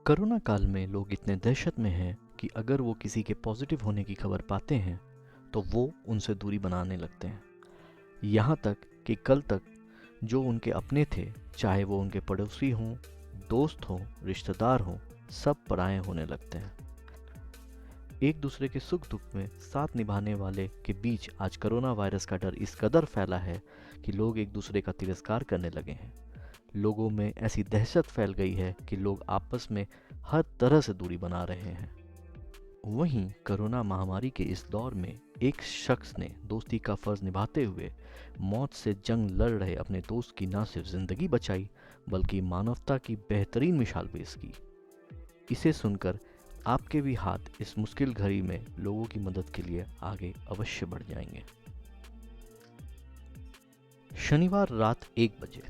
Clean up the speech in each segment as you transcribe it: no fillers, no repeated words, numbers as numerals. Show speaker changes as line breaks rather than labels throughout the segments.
Corona काल में लोग इतने दहशत में हैं कि अगर वो किसी के पॉजिटिव होने की खबर पाते हैं तो वो उनसे दूरी बनाने लगते हैं। यहाँ तक कि कल तक जो उनके अपने थे, चाहे वो उनके पड़ोसी हों, दोस्त हों, रिश्तेदार हों, सब पराये होने लगते हैं। एक दूसरे के सुख दुख में साथ निभाने वाले के बीच आज कोरोना वायरस का डर इस कदर फैला है कि लोग एक दूसरे का तिरस्कार करने लगे हैं। लोगों में ऐसी दहशत फैल गई है कि लोग आपस में हर तरह से दूरी बना रहे हैं। वहीं कोरोना महामारी के इस दौर में एक शख्स ने दोस्ती का फर्ज निभाते हुए मौत से जंग लड़ रहे अपने दोस्त की न सिर्फ जिंदगी बचाई बल्कि मानवता की बेहतरीन मिसाल पेश की। इसे सुनकर आपके भी हाथ इस मुश्किल घड़ी में लोगों की मदद के लिए आगे अवश्य बढ़ जाएंगे। शनिवार रात 1 बजे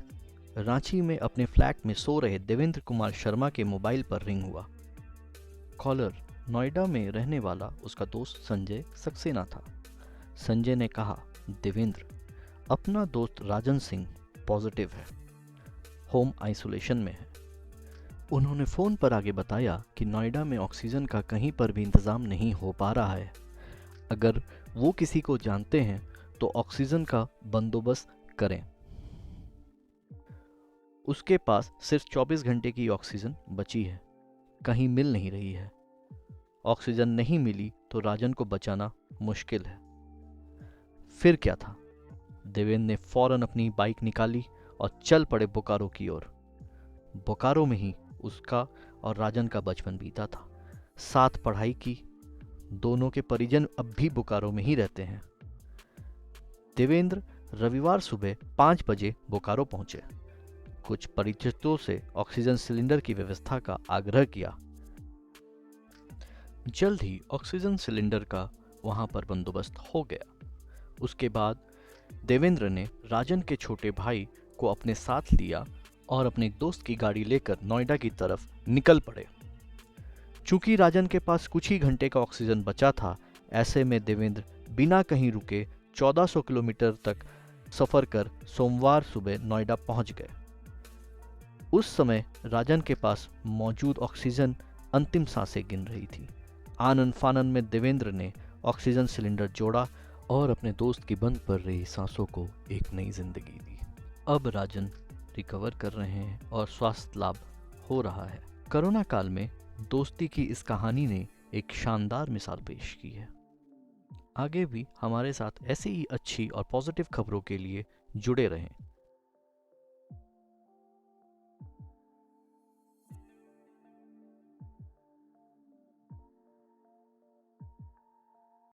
रांची में अपने फ्लैट में सो रहे देवेंद्र कुमार शर्मा के मोबाइल पर रिंग हुआ। कॉलर नोएडा में रहने वाला उसका दोस्त संजय सक्सेना था। संजय ने कहा, देवेंद्र, अपना दोस्त राजन सिंह पॉजिटिव है, होम आइसोलेशन में है। उन्होंने फोन पर आगे बताया कि नोएडा में ऑक्सीजन का कहीं पर भी इंतजाम नहीं हो पा रहा है। अगर वो किसी को जानते हैं तो ऑक्सीजन का बंदोबस्त करें। उसके पास सिर्फ 24 घंटे की ऑक्सीजन बची है, कहीं मिल नहीं रही है। ऑक्सीजन नहीं मिली तो राजन को बचाना मुश्किल है। फिर क्या था, देवेंद्र ने फौरन अपनी बाइक निकाली और चल पड़े बोकारो की ओर। बोकारो में ही उसका और राजन का बचपन बीता था, साथ पढ़ाई की। दोनों के परिजन अब भी बोकारो में ही रहते हैं। देवेंद्र रविवार सुबह 5 बजे बोकारो पहुंचे। कुछ परिचितों से ऑक्सीजन सिलेंडर की व्यवस्था का आग्रह किया। जल्द ही ऑक्सीजन सिलेंडर का वहां पर बंदोबस्त हो गया। उसके बाद देवेंद्र ने राजन के छोटे भाई को अपने साथ लिया और अपने एक दोस्त की गाड़ी लेकर नोएडा की तरफ निकल पड़े। चूंकि राजन के पास कुछ ही घंटे का ऑक्सीजन बचा था, ऐसे में देवेंद्र बिना कहीं रुके 1400 किलोमीटर तक सफर कर सोमवार सुबह नोएडा पहुंच गए। उस समय राजन के पास मौजूद ऑक्सीजन अंतिम सांसें गिन रही थी। आनन फानन में देवेंद्र ने ऑक्सीजन सिलेंडर जोड़ा और अपने दोस्त की बंद पड़ रही सांसों को एक नई जिंदगी दी। अब राजन रिकवर कर रहे हैं और स्वास्थ्य लाभ हो रहा है। कोरोना काल में दोस्ती की इस कहानी ने एक शानदार मिसाल पेश की है। आगे भी हमारे साथ ऐसी ही अच्छी और पॉजिटिव खबरों के लिए जुड़े रहें।